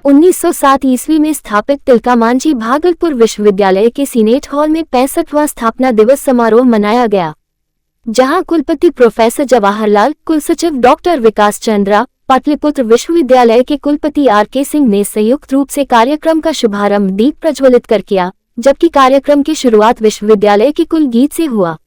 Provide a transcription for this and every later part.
1907 ईस्वी में स्थापित तिलका मांझी भागलपुर विश्वविद्यालय के सीनेट हॉल में 65वां स्थापना दिवस समारोह मनाया गया, जहां कुलपति प्रोफेसर जवाहरलाल, कुलसचिव डॉक्टर विकास चंद्रा, पाटलिपुत्र विश्वविद्यालय के कुलपति आर.के. सिंह ने संयुक्त रूप से कार्यक्रम का शुभारंभ दीप प्रज्वलित कर किया, जबकि कार्यक्रम की शुरुआत विश्वविद्यालय के कुल गीत से हुआ।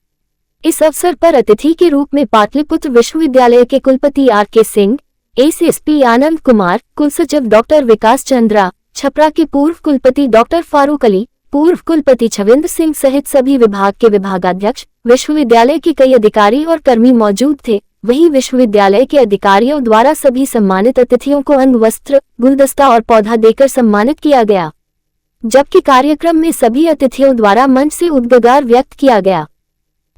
इस अवसर पर अतिथि के रूप में पाटलिपुत्र विश्वविद्यालय के कुलपति आर.के. सिंह, एसएसपी आनंद कुमार, कुलसचिव डॉक्टर विकास चंद्रा, छपरा के पूर्व कुलपति डॉक्टर फारूक अली, पूर्व कुलपति छविंद्र सिंह सहित सभी विभाग के विभागाध्यक्ष, विश्वविद्यालय के कई अधिकारी और कर्मी मौजूद थे। वहीं विश्वविद्यालय के अधिकारियों द्वारा सभी सम्मानित अतिथियों को अंग वस्त्र, गुलदस्ता और पौधा देकर सम्मानित किया गया, जबकि कार्यक्रम में सभी अतिथियों द्वारा मंच से उद्गार व्यक्त किया गया।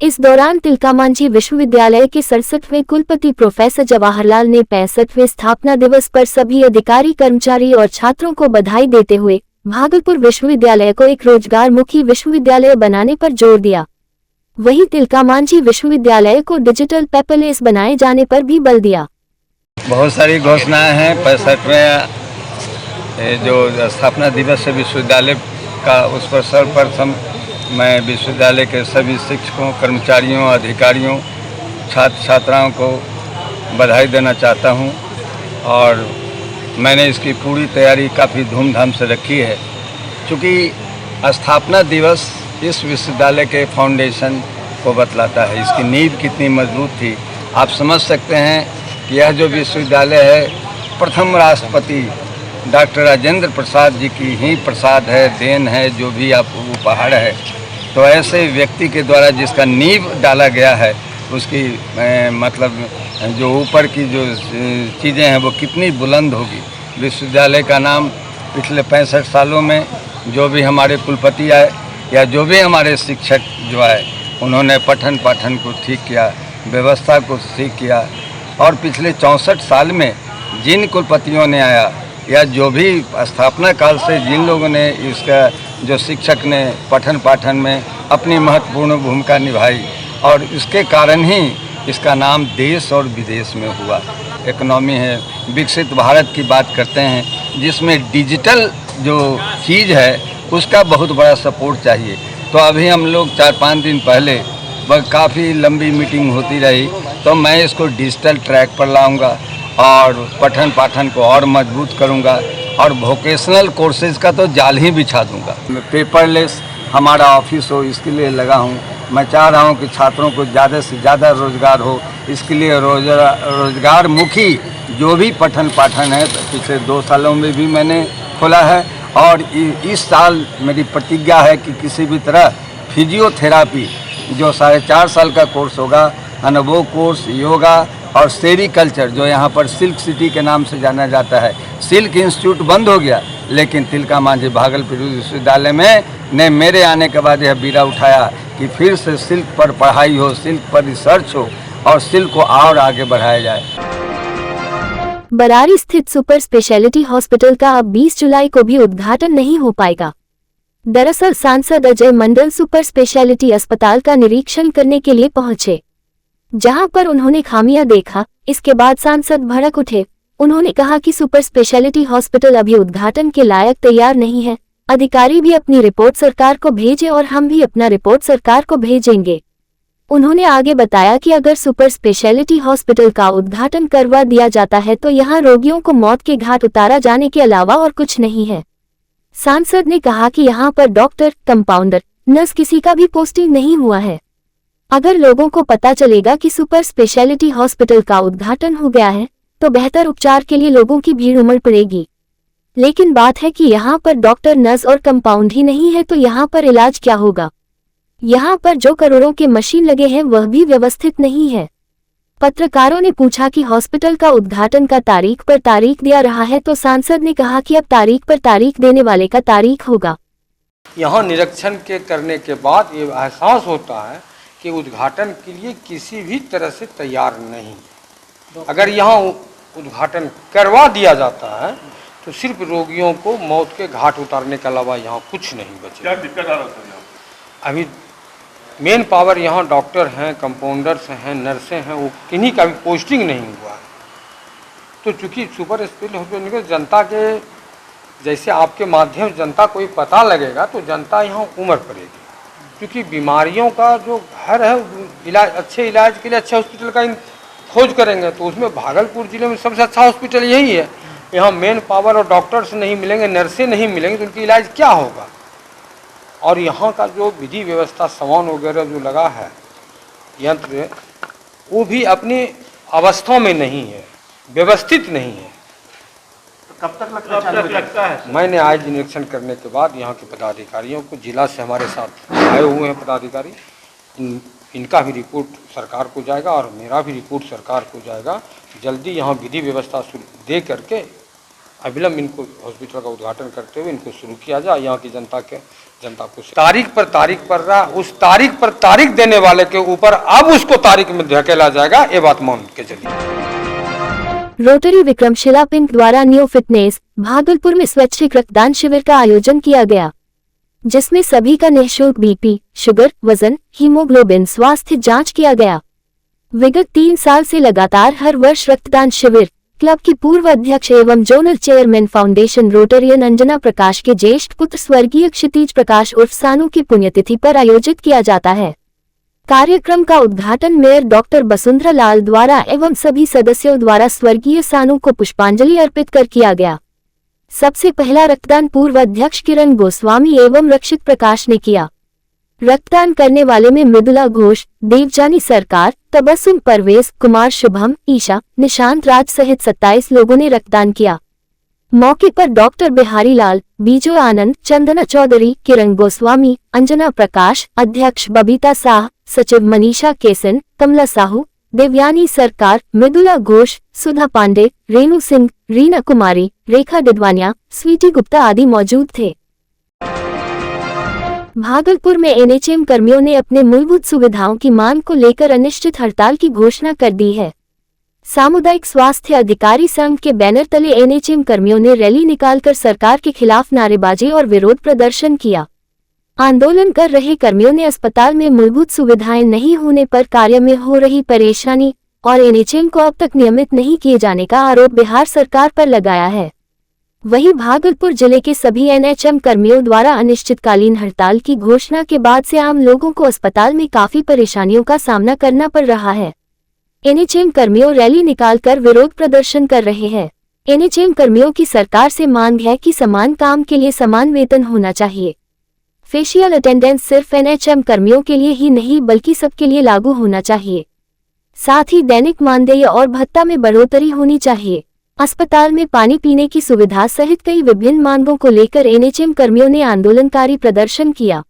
इस दौरान तिलका मांझी विश्वविद्यालय के 67वें कुलपति प्रोफेसर जवाहरलाल ने 65वें स्थापना दिवस पर सभी अधिकारी, कर्मचारी और छात्रों को बधाई देते हुए भागलपुर विश्वविद्यालय को एक रोजगारमुखी विश्वविद्यालय बनाने पर जोर दिया। वहीं तिलका मांझी विश्वविद्यालय को डिजिटल पेपरलेस बनाए जाने पर भी बल दिया। बहुत सारी घोषणाएं हैं। 65वें जो स्थापना दिवस है विश्वविद्यालय का, उस पर सर्वप्रथम मैं विश्वविद्यालय के सभी शिक्षकों, कर्मचारियों, अधिकारियों, छात्र छात्राओं को बधाई देना चाहता हूं। और मैंने इसकी पूरी तैयारी काफ़ी धूमधाम से रखी है, क्योंकि स्थापना दिवस इस विश्वविद्यालय के फाउंडेशन को बतलाता है, इसकी नींव कितनी मजबूत थी। आप समझ सकते हैं कि यह जो विश्वविद्यालय है, प्रथम राष्ट्रपति डॉक्टर राजेंद्र प्रसाद जी की ही प्रसाद है, देन है, जो भी आप उपहार है। तो ऐसे व्यक्ति के द्वारा जिसका नींव डाला गया है, उसकी मतलब जो ऊपर की जो चीज़ें हैं वो कितनी बुलंद होगी। विश्वविद्यालय का नाम पिछले 65 सालों में जो भी हमारे कुलपति आए या जो भी हमारे शिक्षक जो आए, उन्होंने पठन पाठन को ठीक किया, व्यवस्था को ठीक किया। और पिछले 64 साल में जिन कुलपतियों ने आया या जो भी स्थापना काल से जिन लोगों ने इसका जो शिक्षक ने पठन पाठन में अपनी महत्वपूर्ण भूमिका निभाई, और इसके कारण ही इसका नाम देश और विदेश में हुआ। इकोनॉमी है, विकसित भारत की बात करते हैं, जिसमें डिजिटल जो चीज़ है उसका बहुत बड़ा सपोर्ट चाहिए। तो अभी हम लोग 4-5 दिन पहले काफ़ी लंबी मीटिंग होती रही, तो मैं इसको डिजिटल ट्रैक पर लाऊंगा और पठन पाठन को और मजबूत करूंगा और वोकेशनल कोर्सेज का तो जाल ही बिछा दूंगा। पेपरलेस हमारा ऑफिस हो, इसके लिए लगा हूं। मैं चाह रहा हूं कि छात्रों को ज़्यादा से ज़्यादा रोज़गार हो, इसके लिए रोज़गार मुखी जो भी पठन पाठन है पिछले 2 सालों में भी मैंने खोला है। और इस साल मेरी प्रतिज्ञा है कि किसी भी तरह फिजियोथेरापी जो 4.5 साल का कोर्स होगा, वो कोर्स योगा और सेरिकल्चर जो यहाँ पर सिल्क सिटी के नाम से जाना जाता है। सिल्क इंस्टीट्यूट बंद हो गया, लेकिन तिलका मांझी भागलपुर विश्वविद्यालय में ने मेरे आने के बाद यह बीड़ा उठाया कि फिर से सिल्क पर पढ़ाई हो, सिल्क पर रिसर्च हो और सिल्क को और आगे बढ़ाया जाए। बरारी स्थित सुपर स्पेशलिटी हॉस्पिटल का अब 20 जुलाई को भी उद्घाटन नहीं हो पाएगा। दरअसल सांसद अजय मंडल सुपर स्पेशलिटी अस्पताल का निरीक्षण करने के लिए पहुंचे, जहां पर उन्होंने खामियां देखा। इसके बाद सांसद भड़क उठे। उन्होंने कहा कि सुपर स्पेशलिटी हॉस्पिटल अभी उद्घाटन के लायक तैयार नहीं है। अधिकारी भी अपनी रिपोर्ट सरकार को भेजे और हम भी अपना रिपोर्ट सरकार को भेजेंगे। उन्होंने आगे बताया कि अगर सुपर स्पेशलिटी हॉस्पिटल का उद्घाटन करवा दिया जाता है तो यहां रोगियों को मौत के घाट उतारा जाने के अलावा और कुछ नहीं है। सांसद ने कहा कि यहां पर डॉक्टर, कंपाउंडर, नर्स किसी का भी पोस्टिंग नहीं हुआ है। अगर लोगों को पता चलेगा कि सुपर स्पेशलिटी हॉस्पिटल का उद्घाटन हो गया है तो बेहतर उपचार के लिए लोगों की भीड़ उमड़ पड़ेगी। लेकिन बात है कि यहाँ पर डॉक्टर, नर्स और कंपाउंड ही नहीं है तो यहाँ पर इलाज क्या होगा। यहाँ पर जो करोड़ों के मशीन लगे हैं वह भी व्यवस्थित नहीं है। पत्रकारों ने पूछा कि हॉस्पिटल का उद्घाटन का तारीख पर तारीख दिया रहा है, तो सांसद ने कहा कि अब तारीख पर तारीख देने वाले का तारीख होगा। यहाँ निरीक्षण के करने के बाद ये एहसास होता है कि उद्घाटन के लिए किसी भी तरह से तैयार नहीं। अगर यहाँ उद्घाटन करवा दिया जाता है तो सिर्फ रोगियों को मौत के घाट उतारने के अलावा यहाँ कुछ नहीं बचे। क्या दिक्कत आ रहा है? अभी मेन पावर यहाँ डॉक्टर हैं, कंपाउंडर्स हैं, नर्सें हैं, वो किन्हीं का भी पोस्टिंग नहीं हुआ है। तो चूँकि सुपर स्पेशलिटी हॉस्पिटल जनता के जैसे आपके माध्यम से जनता को पता लगेगा तो जनता यहाँ उम्र पड़ेगी, क्योंकि बीमारियों का जो घर है इलाज, अच्छे इलाज के लिए अच्छे हॉस्पिटल का खोज करेंगे तो उसमें भागलपुर जिले में सबसे अच्छा हॉस्पिटल यही है। यहाँ मेन पावर और डॉक्टर्स नहीं मिलेंगे, नर्सें नहीं मिलेंगी तो उनकी इलाज क्या होगा। और यहाँ का जो विधि व्यवस्था सामान वगैरह जो लगा है यंत्र, वो भी अपनी अवस्था में नहीं है, व्यवस्थित नहीं है। कब तक लगता है? मैंने आज निरीक्षण करने के बाद यहाँ के पदाधिकारियों को, जिला से हमारे साथ आए हुए हैं पदाधिकारी, इनका भी रिपोर्ट सरकार को जाएगा और मेरा भी रिपोर्ट सरकार को जाएगा। जल्दी यहाँ विधि व्यवस्था दे करके अविलंब इनको हॉस्पिटल का उद्घाटन करते हुए इनको शुरू किया जाए। यहाँ की जनता को तारीख पर रहा, उस तारीख पर तारीख देने वाले के ऊपर अब उसको तारीख में धकेला जाएगा, ये बात मान के चलिए। रोटरी विक्रमशिला पिंक द्वारा न्यू फिटनेस भागलपुर में स्वैच्छिक रक्तदान शिविर का आयोजन किया गया, जिसमें सभी का निःशुल्क बीपी, शुगर, वजन, हीमोग्लोबिन स्वास्थ्य जांच किया गया। विगत 3 साल से लगातार हर वर्ष रक्तदान शिविर क्लब की पूर्व अध्यक्ष एवं zonal chairman foundation rotarian Anjana Prakash के ज्येष्ठ पुत्र स्वर्गीय क्षितिज प्रकाश उर्फ सानू की पुण्यतिथि पर आयोजित किया जाता है। कार्यक्रम का उद्घाटन मेयर डॉक्टर बसुंधरा लाल द्वारा एवं सभी सदस्यों द्वारा स्वर्गीय सानू को पुष्पांजलि अर्पित कर किया गया। सबसे पहला रक्तदान पूर्व अध्यक्ष किरण गोस्वामी एवं रक्षित प्रकाश ने किया। रक्तदान करने वाले में मृदुला घोष, देवजानी सरकार, तबस्सुम परवेज, कुमार शुभम, ईशा, निशांत राज सहित 27 लोगों ने रक्तदान किया। मौके पर डॉक्टर बिहारी लाल, बीजो आनंद, चंदना चौधरी, किरण गोस्वामी, अंजना प्रकाश, अध्यक्ष बबीता साह, सचिव मनीषा केसन, कमला साहू, देवयानी सरकार, मृदुला घोष, सुधा पांडे, रेणु सिंह, रीना कुमारी, रेखा डिडवानिया, स्वीटी गुप्ता आदि मौजूद थे। भागलपुर में एनएचएम कर्मियों ने अपने मूलभूत सुविधाओं की मांग को लेकर अनिश्चित हड़ताल की घोषणा कर दी है। सामुदायिक स्वास्थ्य अधिकारी संघ के बैनर तले एनएचएम कर्मियों ने रैली निकालकर सरकार के खिलाफ नारेबाजी और विरोध प्रदर्शन किया। आंदोलन कर रहे कर्मियों ने अस्पताल में मूलभूत सुविधाएं नहीं होने पर कार्य में हो रही परेशानी और एनएचएम को अब तक नियमित नहीं किए जाने का आरोप बिहार सरकार पर लगाया है। वहीं भागलपुर जिले के सभी एनएचएम कर्मियों द्वारा अनिश्चितकालीन हड़ताल की घोषणा के बाद से आम लोगों को अस्पताल में काफी परेशानियों का सामना करना पड़ रहा है। एनएचएम कर्मियों रैली निकालकर विरोध प्रदर्शन कर रहे हैं। एनएचएम कर्मियों की सरकार से मांग है कि समान काम के लिए समान वेतन होना चाहिए। फेशियल अटेंडेंस सिर्फ एनएचएम कर्मियों के लिए ही नहीं बल्कि सबके लिए लागू होना चाहिए। साथ ही दैनिक मानदेय और भत्ता में बढ़ोतरी होनी चाहिए। अस्पताल में पानी पीने की सुविधा सहित कई विभिन्न मांगों को लेकर एनएचएम कर्मियों ने आंदोलनकारी प्रदर्शन किया,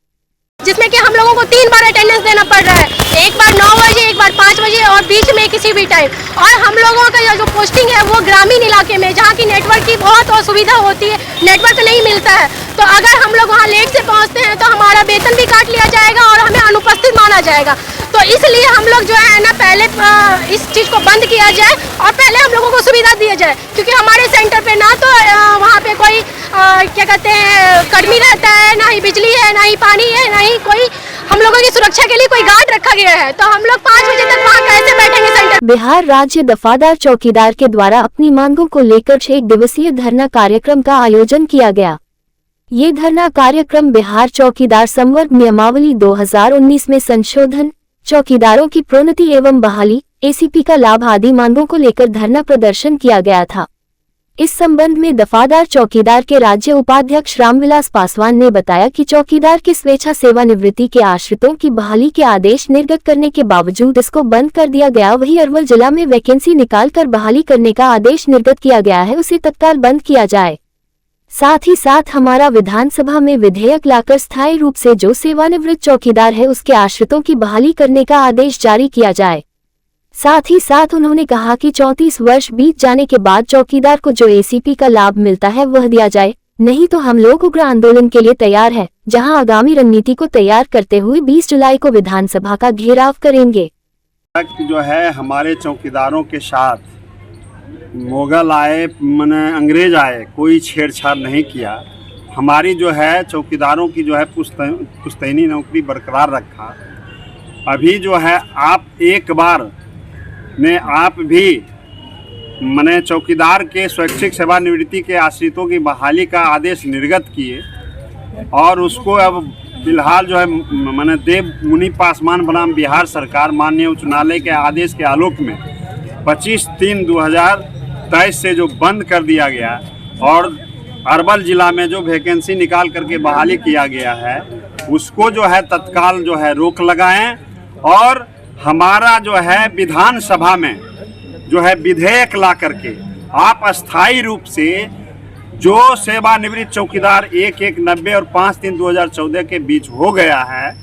जिसमें कि हम लोगों को 3 बार अटेंडेंस देना पड़ रहा है, एक बार 9 बजे, एक बार 5 बजे और बीच में किसी भी टाइम। और हम लोगों का जो पोस्टिंग है वो ग्रामीण इलाके में, जहाँ की नेटवर्क की बहुत असुविधा होती है, नेटवर्क नहीं मिलता है। तो अगर हम लोग वहाँ लेट से पहुँचते हैं तो हमारा वेतन भी काट लिया जाएगा और हमें अनुपस्थित माना जाएगा। तो इसलिए हम लोग जो है ना पहले इस चीज़ को बंद किया जाए और पहले हम लोगों को सुविधा दिया जाए, क्योंकि हमारे सेंटर पे ना तो वहाँ पे कोई क्या कहते हैं कर्मी रहता है, ना ही बिजली है, ना ही पानी है, ना ही कोई हम लोगों की सुरक्षा के लिए कोई गार्ड रखा गया है। तो हम लोग 5 बजे तक वहाँ कैसे बैठेंगे सेंटर। बिहार राज्य दफादार चौकीदार के द्वारा अपनी मांगों को लेकर 1 दिवसीय धरना कार्यक्रम का आयोजन किया गया। ये धरना कार्यक्रम बिहार चौकीदार संवर्ग नियमावली 2019 में संशोधन, चौकीदारों की प्रोन्नति एवं बहाली, एसीपी का लाभ आदि मांगों को लेकर धरना प्रदर्शन किया गया था। इस संबंध में दफादार चौकीदार के राज्य उपाध्यक्ष रामविलास पासवान ने बताया कि चौकीदार की स्वेच्छा सेवानिवृत्ति के आश्रितों की बहाली के आदेश निर्गत करने के बावजूद इसको बंद कर दिया गया। वहीं अरवल जिला में वैकेंसी निकालकर बहाली करने का आदेश निर्गत किया गया है, उसे तत्काल बंद किया जाए। साथ ही साथ हमारा विधानसभा में विधेयक लाकर स्थायी रूप से जो सेवानिवृत्त चौकीदार है उसके आश्रितों की बहाली करने का आदेश जारी किया जाए। साथ ही साथ उन्होंने कहा कि 34 वर्ष बीत जाने के बाद चौकीदार को जो एसीपी का लाभ मिलता है वह दिया जाए, नहीं तो हम लोग उग्र आंदोलन के लिए तैयार हैं, जहां आगामी रणनीति को तैयार करते हुए 20 जुलाई को विधानसभा का घेराव करेंगे। जो है हमारे चौकीदारों के साथ मुगल आए माने अंग्रेज आए, कोई छेड़छाड़ नहीं किया। हमारी जो है चौकीदारों की जो है पुश्तैनी नौकरी बरकरार रखा। अभी जो है आप एक बार में आप भी मैंने चौकीदार के स्वैच्छिक सेवानिवृत्ति के आश्रितों की बहाली का आदेश निर्गत किए और उसको अब फिलहाल जो है मैंने देव मुनि पासवान बनाम बिहार सरकार माननीय उच्च न्यायालय के आदेश के आलोक में 25/3/2023 से जो बंद कर दिया गया और अरवल जिला में जो वैकेंसी निकाल करके बहाली किया गया है उसको जो है तत्काल जो है रोक लगाएं और हमारा जो है विधानसभा में जो है विधेयक ला करके आप अस्थायी रूप से जो सेवानिवृत्त चौकीदार 1190 और 5/3/2014 के बीच हो गया है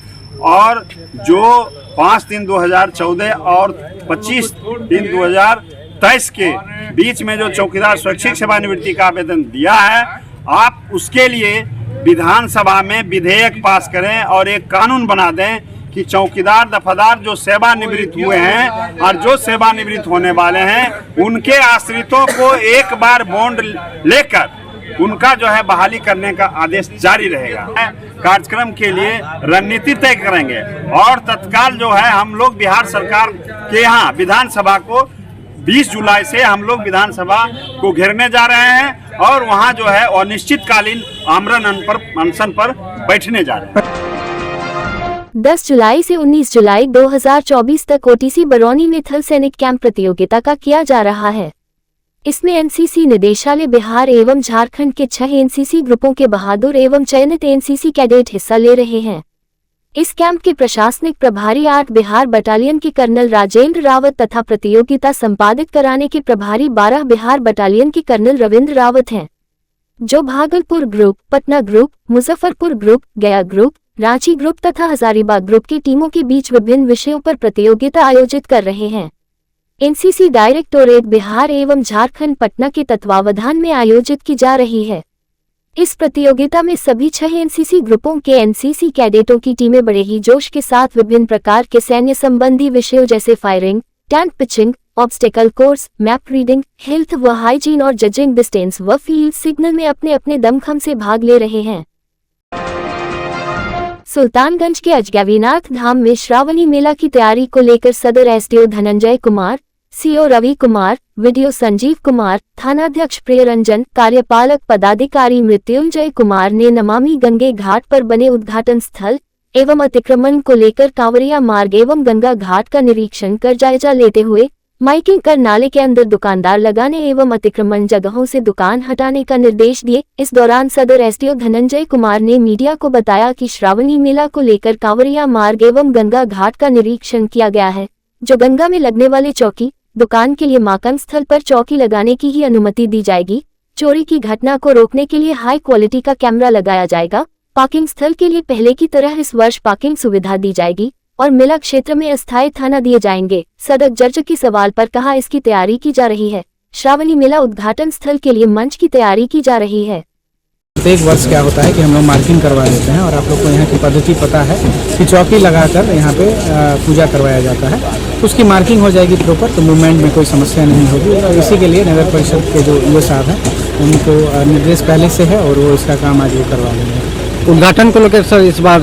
और जो 5/3/2014 और 25/3/2023 के बीच में जो चौकीदार स्वैच्छिक सेवानिवृत्ति का आवेदन दिया है आप उसके लिए विधानसभा में विधेयक पास करें और एक कानून बना दें कि चौकीदार दफादार जो सेवानिवृत्त हुए हैं और जो सेवानिवृत्त होने वाले हैं उनके आश्रितों को एक बार बॉन्ड लेकर उनका जो है बहाली करने का आदेश जारी रहेगा। कार्यक्रम के लिए रणनीति तय करेंगे और तत्काल जो है हम लोग बिहार सरकार के यहाँ विधानसभा को 20 जुलाई से हम लोग विधानसभा को घेरने जा रहे हैं और वहाँ जो है अनिश्चितकालीन आमरण अनशन पर बैठने जा रहे हैं। 10 जुलाई से 19 जुलाई 2024 तक ओटीसी बरौनी में थल सैनिक कैंप प्रतियोगिता का किया जा रहा है। इसमें एनसीसी निदेशालय बिहार एवं झारखंड के 6 एनसीसी ग्रुपों के बहादुर एवं चयनित एनसीसी कैडेट हिस्सा ले रहे हैं। इस कैंप के प्रशासनिक प्रभारी 8 बिहार बटालियन के कर्नल राजेंद्र रावत तथा प्रतियोगिता संपादित कराने के प्रभारी 12 बिहार बटालियन के कर्नल रविंद्र रावत हैं, जो Bhagalpur group, Patna group, Muzaffarpur group, गया ग्रुप, रांची ग्रुप तथा हजारीबाग ग्रुप की टीमों के बीच विभिन्न विषयों पर प्रतियोगिता आयोजित कर रहे हैं। एनसीसी डायरेक्टोरेट बिहार एवं झारखंड पटना के तत्वावधान में आयोजित की जा रही है। इस प्रतियोगिता में सभी 6 एनसीसी ग्रुपों के एनसीसी कैडेटों की टीमें बड़े ही जोश के साथ विभिन्न प्रकार के सैन्य संबंधी विषयों जैसे firing, tank pitching, obstacle course, map reading, health व हाइजीन और जजिंग डिस्टेंस व फील्ड सिग्नल में अपने अपने दमखम से भाग ले रहे हैं। सुल्तानगंज के अजगैवीनाथ धाम में श्रावणी मेला की तैयारी को लेकर सदर SDO Dhananjay Kumar, CO Ravi Kumar, BDO Sanjeev Kumar, थानाध्यक्ष प्रियरंजन, कार्यपालक पदाधिकारी मृत्युंजय कुमार ने नमामि गंगे घाट पर बने उद्घाटन स्थल एवं अतिक्रमण को लेकर कांवरिया मार्ग एवं गंगा घाट का निरीक्षण कर जायजा लेते हुए माइकिंग कर नाले के अंदर दुकानदार लगाने एवं अतिक्रमण जगहों से दुकान हटाने का निर्देश दिए। इस दौरान सदर एसडीओ धनंजय कुमार ने मीडिया को बताया कि श्रावणी मेला को लेकर कांवरिया मार्ग एवं गंगा घाट का निरीक्षण किया गया है, जो गंगा में लगने वाले चौकी दुकान के लिए माकन स्थल पर चौकी लगाने की ही अनुमति दी जाएगी। चोरी की घटना को रोकने के लिए हाई क्वालिटी का कैमरा लगाया जाएगा। पार्किंग स्थल के लिए पहले की तरह इस वर्ष पार्किंग सुविधा दी जाएगी और मेला क्षेत्र में अस्थायी थाना दिए जाएंगे। सदर जज के सवाल पर कहा इसकी तैयारी की जा रही है। श्रावणी मेला उद्घाटन स्थल के लिए मंच की तैयारी की जा रही है। प्रत्येक वर्ष क्या होता है कि हम लोग मार्किंग करवा देते हैं और आप लोग को यहाँ की पद्धति पता है कि चौकी लगाकर यहाँ पे पूजा करवाया जाता है, उसकी मार्किंग हो जाएगी प्रॉपर, तो मूवमेंट में कोई समस्या नहीं होगी। और इसी के लिए नगर परिषद के जो ईओ साहब हैं उनको निर्देश पहले से है और वो इसका काम आज वो करवा देंगे। उद्घाटन को लेकर सर इस बार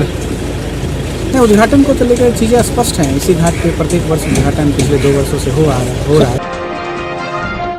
उद्घाटन को तो लेकर चीज़ें स्पष्ट हैं। इसी घाट पे प्रत्येक वर्ष उद्घाटन पिछले 2 वर्षों से हो रहा है।